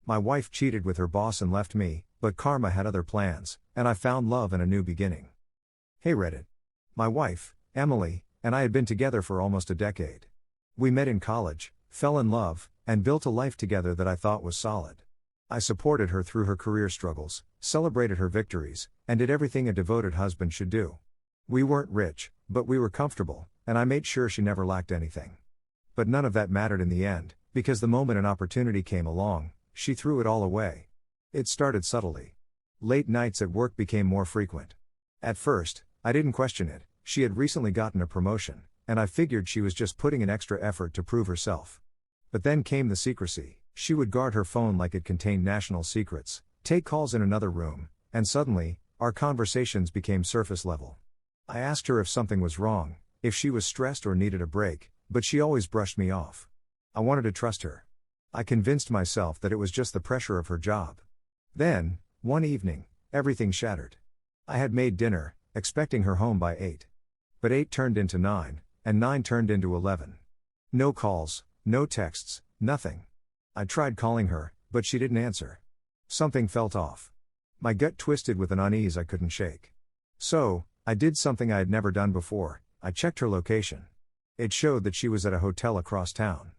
My wife cheated with her boss and left me, but karma had other plans, and I found love and a new beginning. Hey Reddit. My wife, Emily, and I had been together for almost a decade. We met in college, fell in love, and built a life together that I thought was solid. I supported her through her career struggles, celebrated her victories, and did everything a devoted husband should do. We weren't rich, but we were comfortable, and I made sure she never lacked anything. But none of that mattered in the end, because the moment an opportunity came along, she threw it all away. It started subtly. Late nights at work became more frequent. At first, I didn't question it. She had recently gotten a promotion, and I figured she was just putting in extra effort to prove herself. But then came the secrecy. She would guard her phone like it contained national secrets, take calls in another room, and suddenly, our conversations became surface level. I asked her if something was wrong, if she was stressed or needed a break, but she always brushed me off. I wanted to trust her. I convinced myself that it was just the pressure of her job. Then, one evening, everything shattered. I had made dinner, expecting her home by 8. But 8 turned into 9, and 9 turned into 11. No calls, no texts, nothing. I tried calling her, but she didn't answer. Something felt off. My gut twisted with an unease I couldn't shake. So, I did something I had never done before. I checked her location. It showed that she was at a hotel across town.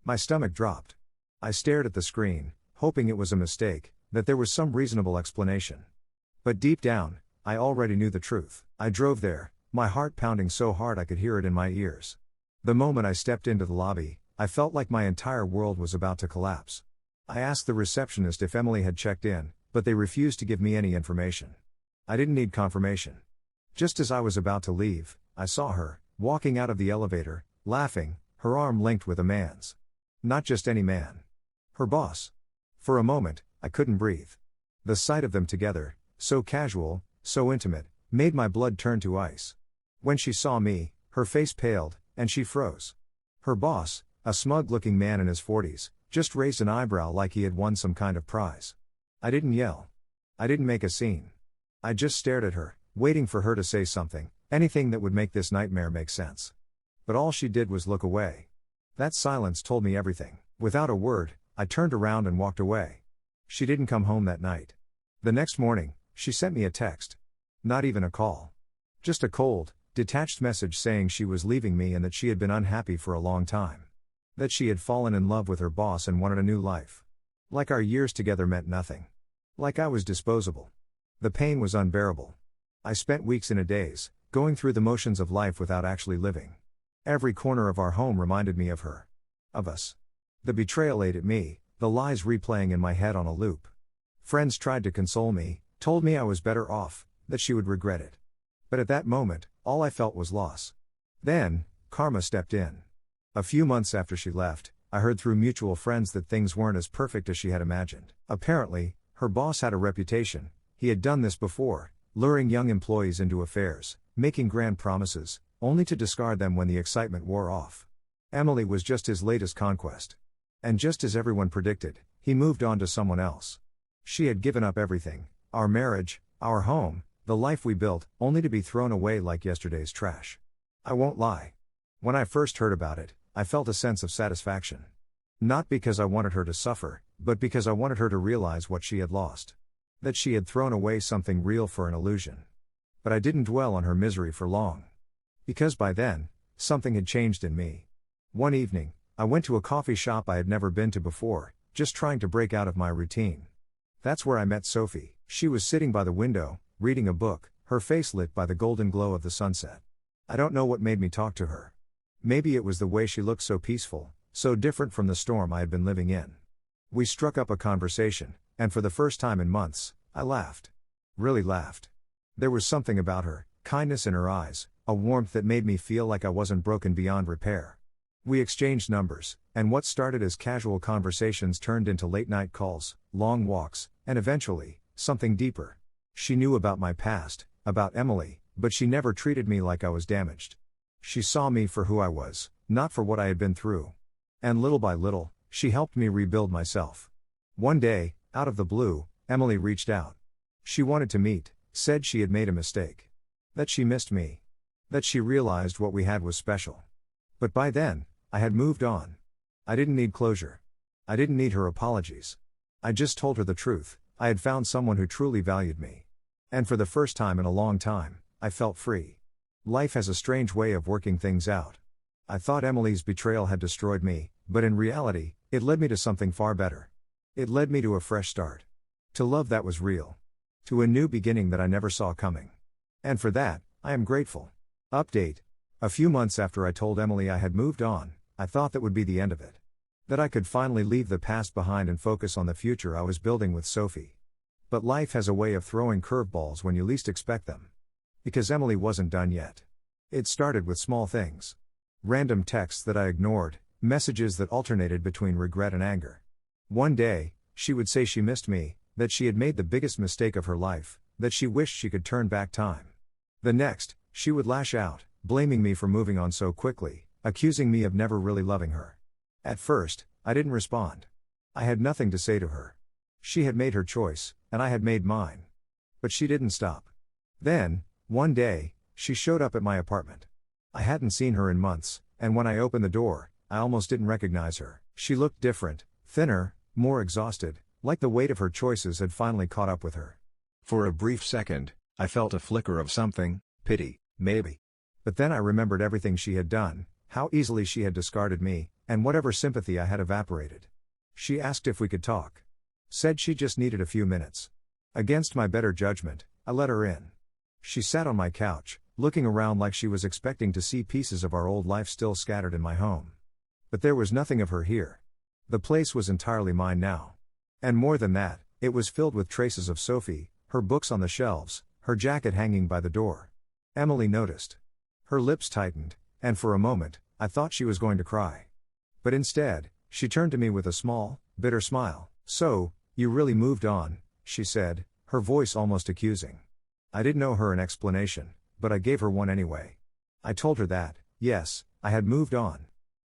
My stomach dropped. I stared at the screen, hoping it was a mistake, that there was some reasonable explanation. But deep down, I already knew the truth. I drove there, my heart pounding so hard I could hear it in my ears. The moment I stepped into the lobby, I felt like my entire world was about to collapse. I asked the receptionist if Emily had checked in, but they refused to give me any information. I didn't need confirmation. Just as I was about to leave, I saw her, walking out of the elevator, laughing, her arm linked with a man's. Not just any man. Her boss. For a moment, I couldn't breathe. The sight of them together, so casual, so intimate, made my blood turn to ice. When she saw me, her face paled, and she froze. Her boss, a smug-looking man in his 40s, just raised an eyebrow like he had won some kind of prize. I didn't yell. I didn't make a scene. I just stared at her, waiting for her to say something, anything that would make this nightmare make sense. But all she did was look away. That silence told me everything. Without a word, I turned around and walked away. She didn't come home that night. The next morning, she sent me a text. Not even a call. Just a cold, detached message saying she was leaving me and that she had been unhappy for a long time. That she had fallen in love with her boss and wanted a new life. Like our years together meant nothing. Like I was disposable. The pain was unbearable. I spent weeks in a daze, going through the motions of life without actually living. Every corner of our home reminded me of her. Of us. The betrayal ate at me, the lies replaying in my head on a loop. Friends tried to console me, told me I was better off, that she would regret it. But at that moment, all I felt was loss. Then, karma stepped in. A few months after she left, I heard through mutual friends that things weren't as perfect as she had imagined. Apparently, her boss had a reputation. He had done this before, luring young employees into affairs, making grand promises, only to discard them when the excitement wore off. Emily was just his latest conquest. And just as everyone predicted, he moved on to someone else. She had given up everything, our marriage, our home, the life we built, only to be thrown away like yesterday's trash. I won't lie. When I first heard about it, I felt a sense of satisfaction. Not because I wanted her to suffer, but because I wanted her to realize what she had lost. That she had thrown away something real for an illusion. But I didn't dwell on her misery for long. Because by then, something had changed in me. One evening, I went to a coffee shop I had never been to before, just trying to break out of my routine. That's where I met Sophie. She was sitting by the window, reading a book, her face lit by the golden glow of the sunset. I don't know what made me talk to her. Maybe it was the way she looked so peaceful, so different from the storm I had been living in. We struck up a conversation, and for the first time in months, I laughed. Really laughed. There was something about her, kindness in her eyes, a warmth that made me feel like I wasn't broken beyond repair. We exchanged numbers, and what started as casual conversations turned into late-night calls, long walks, and eventually, something deeper. She knew about my past, about Emily, but she never treated me like I was damaged. She saw me for who I was, not for what I had been through. And little by little, she helped me rebuild myself. One day, out of the blue, Emily reached out. She wanted to meet, said she had made a mistake. That she missed me. That she realized what we had was special. But by then, I had moved on. I didn't need closure. I didn't need her apologies. I just told her the truth. I had found someone who truly valued me. And for the first time in a long time, I felt free. Life has a strange way of working things out. I thought Emily's betrayal had destroyed me, but in reality, it led me to something far better. It led me to a fresh start. To love that was real. To a new beginning that I never saw coming. And for that, I am grateful. Update. A few months after I told Emily I had moved on, I thought that would be the end of it. That I could finally leave the past behind and focus on the future I was building with Sophie. But life has a way of throwing curveballs when you least expect them. Because Emily wasn't done yet. It started with small things. Random texts that I ignored, messages that alternated between regret and anger. One day, she would say she missed me, that she had made the biggest mistake of her life, that she wished she could turn back time. The next, she would lash out, blaming me for moving on so quickly, accusing me of never really loving her. At first, I didn't respond. I had nothing to say to her. She had made her choice, and I had made mine. But she didn't stop. Then, one day, she showed up at my apartment. I hadn't seen her in months, and when I opened the door, I almost didn't recognize her. She looked different, thinner, more exhausted, like the weight of her choices had finally caught up with her. For a brief second, I felt a flicker of something, pity, maybe. But then I remembered everything she had done, how easily she had discarded me, and whatever sympathy I had evaporated. She asked if we could talk. Said she just needed a few minutes. Against my better judgment, I let her in. She sat on my couch, looking around like she was expecting to see pieces of our old life still scattered in my home. But there was nothing of her here. The place was entirely mine now. And more than that, it was filled with traces of Sophie, her books on the shelves, her jacket hanging by the door. Emily noticed. Her lips tightened, and for a moment, I thought she was going to cry. But instead, she turned to me with a small, bitter smile. "So, you really moved on," she said, her voice almost accusing. I didn't owe her an explanation, but I gave her one anyway. I told her that, yes, I had moved on.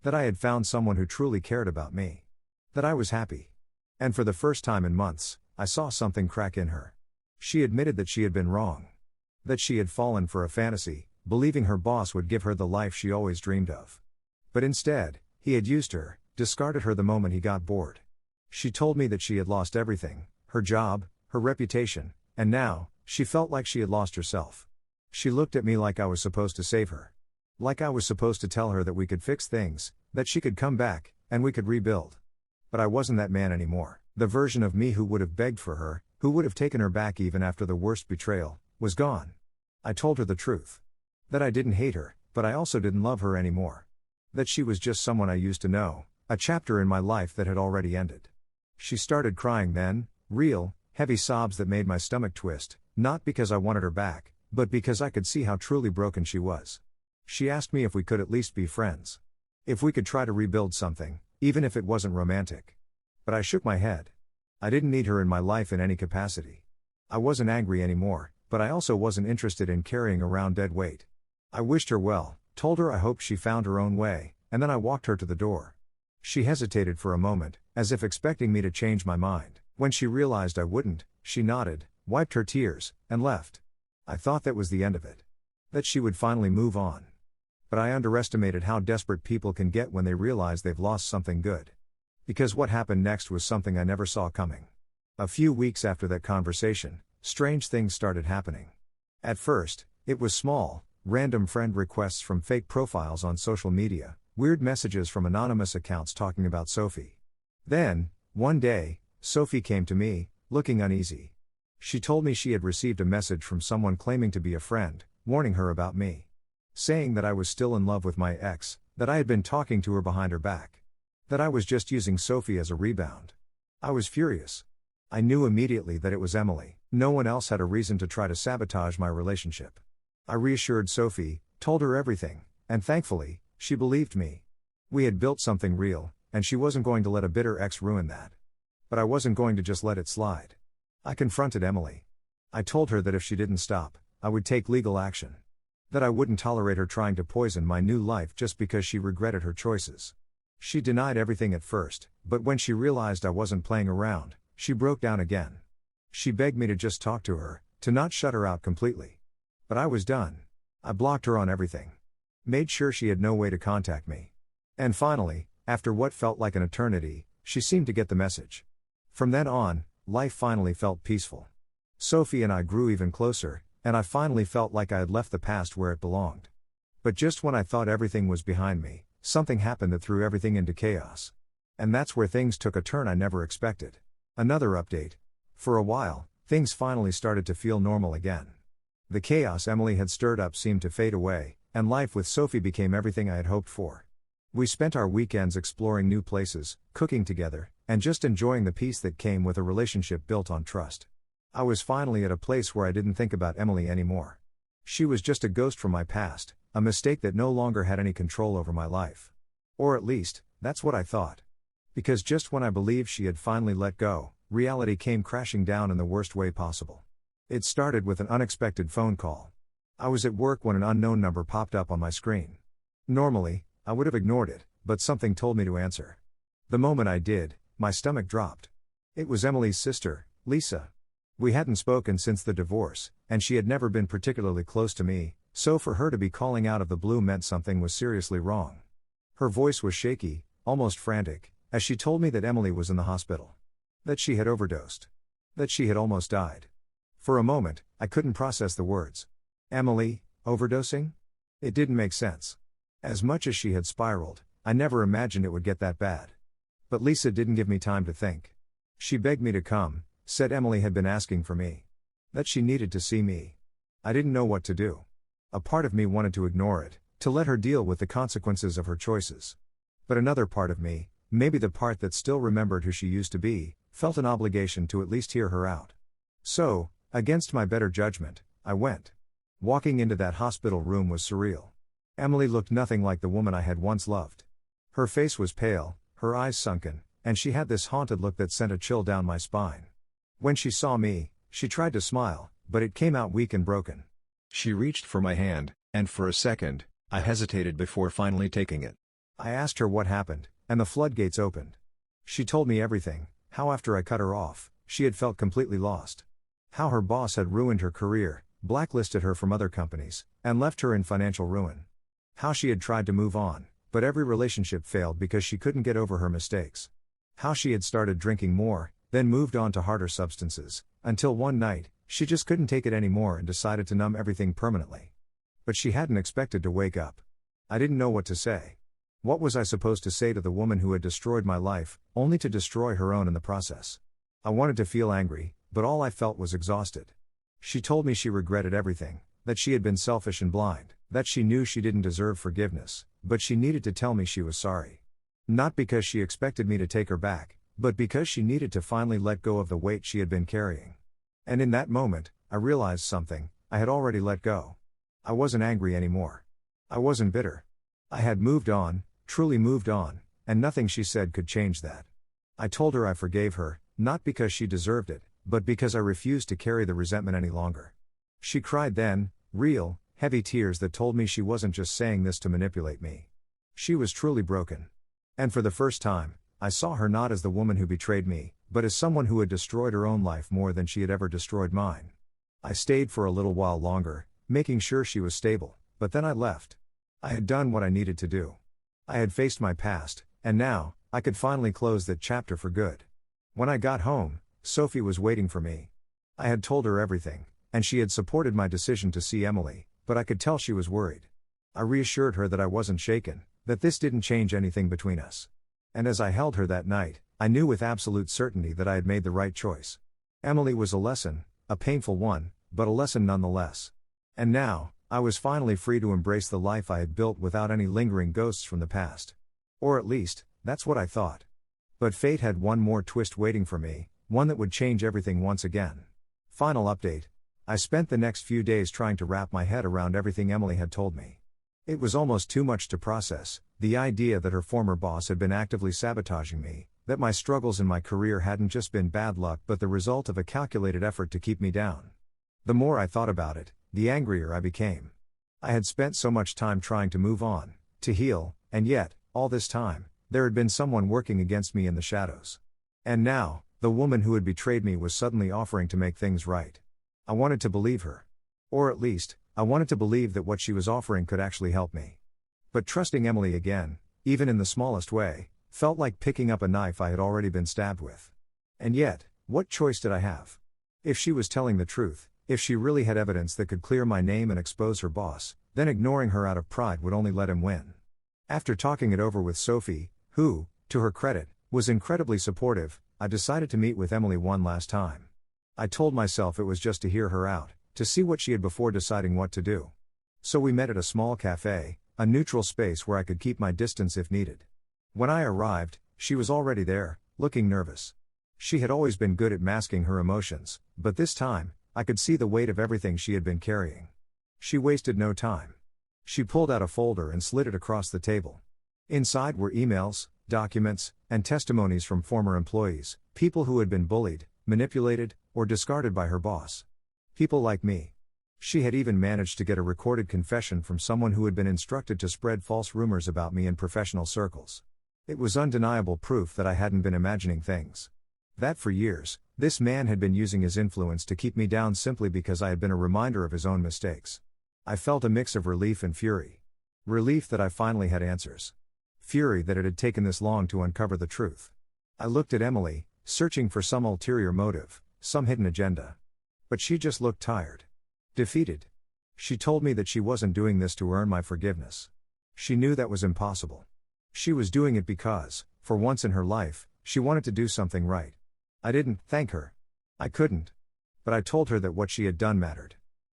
That I had found someone who truly cared about me. That I was happy. And for the first time in months, I saw something crack in her. She admitted that she had been wrong. That she had fallen for a fantasy, believing her boss would give her the life she always dreamed of. But instead, he had used her, discarded her the moment he got bored. She told me that she had lost everything, her job, her reputation, and now, she felt like she had lost herself. She looked at me like I was supposed to save her. Like I was supposed to tell her that we could fix things, that she could come back, and we could rebuild. But I wasn't that man anymore. The version of me who would have begged for her, who would have taken her back even after the worst betrayal, was gone. I told her the truth. That I didn't hate her, but I also didn't love her anymore. That she was just someone I used to know, a chapter in my life that had already ended. She started crying then, real, heavy sobs that made my stomach twist, not because I wanted her back, but because I could see how truly broken she was. She asked me if we could at least be friends. If we could try to rebuild something, even if it wasn't romantic. But I shook my head. I didn't need her in my life in any capacity. I wasn't angry anymore, but I also wasn't interested in carrying around dead weight. I wished her well, told her I hoped she found her own way, and then I walked her to the door. She hesitated for a moment, as if expecting me to change my mind. When she realized I wouldn't, she nodded, wiped her tears, and left. I thought that was the end of it. That she would finally move on. But I underestimated how desperate people can get when they realize they've lost something good. Because what happened next was something I never saw coming. A few weeks after that conversation, strange things started happening. At first, it was small, random friend requests from fake profiles on social media, weird messages from anonymous accounts talking about Sophie. Then, one day, Sophie came to me, looking uneasy. She told me she had received a message from someone claiming to be a friend, warning her about me. Saying that I was still in love with my ex, that I had been talking to her behind her back. That I was just using Sophie as a rebound. I was furious. I knew immediately that it was Emily. No one else had a reason to try to sabotage my relationship. I reassured Sophie, told her everything, and thankfully, she believed me. We had built something real, and she wasn't going to let a bitter ex ruin that. But I wasn't going to just let it slide. I confronted Emily. I told her that if she didn't stop, I would take legal action. That I wouldn't tolerate her trying to poison my new life just because she regretted her choices. She denied everything at first, but when she realized I wasn't playing around, she broke down again. She begged me to just talk to her, to not shut her out completely. But I was done. I blocked her on everything. Made sure she had no way to contact me. And finally, after what felt like an eternity, she seemed to get the message. From then on, life finally felt peaceful. Sophie and I grew even closer, and I finally felt like I had left the past where it belonged. But just when I thought everything was behind me, something happened that threw everything into chaos. And that's where things took a turn I never expected. Another update. For a while, things finally started to feel normal again. The chaos Emily had stirred up seemed to fade away, and life with Sophie became everything I had hoped for. We spent our weekends exploring new places, cooking together, and just enjoying the peace that came with a relationship built on trust. I was finally at a place where I didn't think about Emily anymore. She was just a ghost from my past, a mistake that no longer had any control over my life. Or at least, that's what I thought. Because just when I believed she had finally let go, reality came crashing down in the worst way possible. It started with an unexpected phone call. I was at work when an unknown number popped up on my screen. Normally, I would have ignored it, but something told me to answer. The moment I did, my stomach dropped. It was Emily's sister, Lisa. We hadn't spoken since the divorce, and she had never been particularly close to me, so for her to be calling out of the blue meant something was seriously wrong. Her voice was shaky, almost frantic, as she told me that Emily was in the hospital. That she had overdosed. That she had almost died. For a moment, I couldn't process the words. Emily, overdosing? It didn't make sense. As much as she had spiraled, I never imagined it would get that bad. But Lisa didn't give me time to think. She begged me to come, said Emily had been asking for me. That she needed to see me. I didn't know what to do. A part of me wanted to ignore it, to let her deal with the consequences of her choices. But another part of me, maybe the part that still remembered who she used to be, felt an obligation to at least hear her out. So, against my better judgment, I went. Walking into that hospital room was surreal. Emily looked nothing like the woman I had once loved. Her face was pale, her eyes sunken, and she had this haunted look that sent a chill down my spine. When she saw me, she tried to smile, but it came out weak and broken. She reached for my hand, and for a second, I hesitated before finally taking it. I asked her what happened, and the floodgates opened. She told me everything, how after I cut her off, she had felt completely lost. How her boss had ruined her career, blacklisted her from other companies, and left her in financial ruin. How she had tried to move on, but every relationship failed because she couldn't get over her mistakes. How she had started drinking more, then moved on to harder substances, until one night, she just couldn't take it anymore and decided to numb everything permanently. But she hadn't expected to wake up. I didn't know what to say. What was I supposed to say to the woman who had destroyed my life, only to destroy her own in the process? I wanted to feel angry, but all I felt was exhausted. She told me she regretted everything, that she had been selfish and blind, that she knew she didn't deserve forgiveness, but she needed to tell me she was sorry. Not because she expected me to take her back, but because she needed to finally let go of the weight she had been carrying. And in that moment, I realized something, I had already let go. I wasn't angry anymore. I wasn't bitter. I had moved on, truly moved on, and nothing she said could change that. I told her I forgave her, not because she deserved it, but because I refused to carry the resentment any longer. She cried then, real, heavy tears that told me she wasn't just saying this to manipulate me. She was truly broken. And for the first time, I saw her not as the woman who betrayed me, but as someone who had destroyed her own life more than she had ever destroyed mine. I stayed for a little while longer, making sure she was stable, but then I left. I had done what I needed to do. I had faced my past, and now, I could finally close that chapter for good. When I got home, Sophie was waiting for me. I had told her everything, and she had supported my decision to see Emily, but I could tell she was worried. I reassured her that I wasn't shaken, that this didn't change anything between us. And as I held her that night, I knew with absolute certainty that I had made the right choice. Emily was a lesson, a painful one, but a lesson nonetheless. And now, I was finally free to embrace the life I had built without any lingering ghosts from the past. Or at least, that's what I thought. But fate had one more twist waiting for me, one that would change everything once again. Final update. I spent the next few days trying to wrap my head around everything Emily had told me. It was almost too much to process, the idea that her former boss had been actively sabotaging me, that my struggles in my career hadn't just been bad luck but the result of a calculated effort to keep me down. The more I thought about it, the angrier I became. I had spent so much time trying to move on, to heal, and yet, all this time, there had been someone working against me in the shadows. And now, the woman who had betrayed me was suddenly offering to make things right. I wanted to believe her. Or at least, I wanted to believe that what she was offering could actually help me. But trusting Emily again, even in the smallest way, felt like picking up a knife I had already been stabbed with. And yet, what choice did I have? If she was telling the truth, if she really had evidence that could clear my name and expose her boss, then ignoring her out of pride would only let him win. After talking it over with Sophie, who, to her credit, was incredibly supportive, I decided to meet with Emily one last time. I told myself it was just to hear her out, to see what she had before deciding what to do. So we met at a small cafe, a neutral space where I could keep my distance if needed. When I arrived, she was already there, looking nervous. She had always been good at masking her emotions, but this time, I could see the weight of everything she had been carrying. She wasted no time. She pulled out a folder and slid it across the table. Inside were emails, documents, and testimonies from former employees, people who had been bullied, manipulated, or discarded by her boss. People like me. She had even managed to get a recorded confession from someone who had been instructed to spread false rumors about me in professional circles. It was undeniable proof that I hadn't been imagining things. That for years, this man had been using his influence to keep me down simply because I had been a reminder of his own mistakes. I felt a mix of relief and fury. Relief that I finally had answers. Fury that it had taken this long to uncover the truth. I looked at Emily, searching for some ulterior motive, some hidden agenda. But she just looked tired. Defeated. She told me that she wasn't doing this to earn my forgiveness. She knew that was impossible. She was doing it because, for once in her life, she wanted to do something right. I didn't thank her. I couldn't. But I told her that what she had done mattered.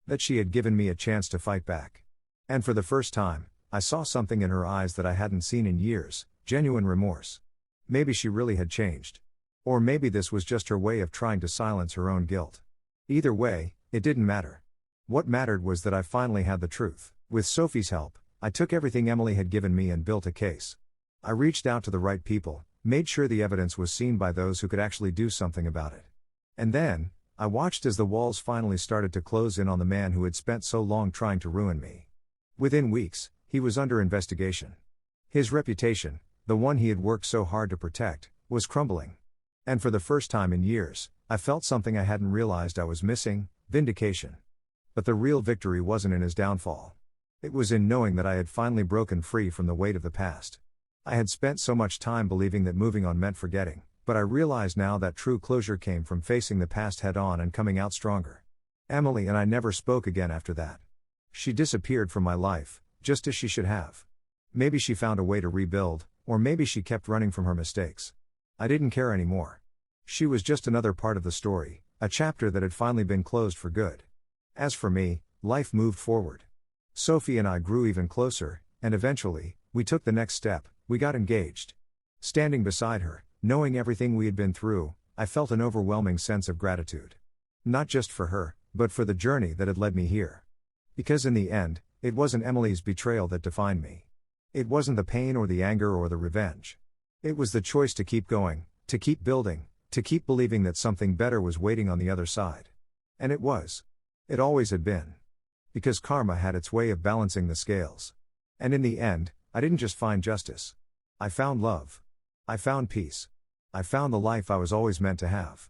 That she had given me a chance to fight back. And for the first time, I saw something in her eyes that I hadn't seen in years, genuine remorse. Maybe she really had changed. Or maybe this was just her way of trying to silence her own guilt. Either way, it didn't matter. What mattered was that I finally had the truth. With Sophie's help, I took everything Emily had given me and built a case. I reached out to the right people, made sure the evidence was seen by those who could actually do something about it. And then, I watched as the walls finally started to close in on the man who had spent so long trying to ruin me. Within weeks, he was under investigation. His reputation, the one he had worked so hard to protect, was crumbling. And for the first time in years, I felt something I hadn't realized I was missing: vindication. But the real victory wasn't in his downfall. It was in knowing that I had finally broken free from the weight of the past. I had spent so much time believing that moving on meant forgetting, but I realized now that true closure came from facing the past head on and coming out stronger. Emily and I never spoke again after that. She disappeared from my life, just as she should have. Maybe she found a way to rebuild, or maybe she kept running from her mistakes. I didn't care anymore. She was just another part of the story, a chapter that had finally been closed for good. As for me, life moved forward. Sophie and I grew even closer, and eventually, we took the next step. We got engaged. Standing beside her, knowing everything we had been through, I felt an overwhelming sense of gratitude. Not just for her, but for the journey that had led me here. Because in the end, it wasn't Emily's betrayal that defined me. It wasn't the pain or the anger or the revenge. It was the choice to keep going, to keep building, to keep believing that something better was waiting on the other side. And it was. It always had been. Because karma had its way of balancing the scales. And in the end, I didn't just find justice. I found love. I found peace. I found the life I was always meant to have.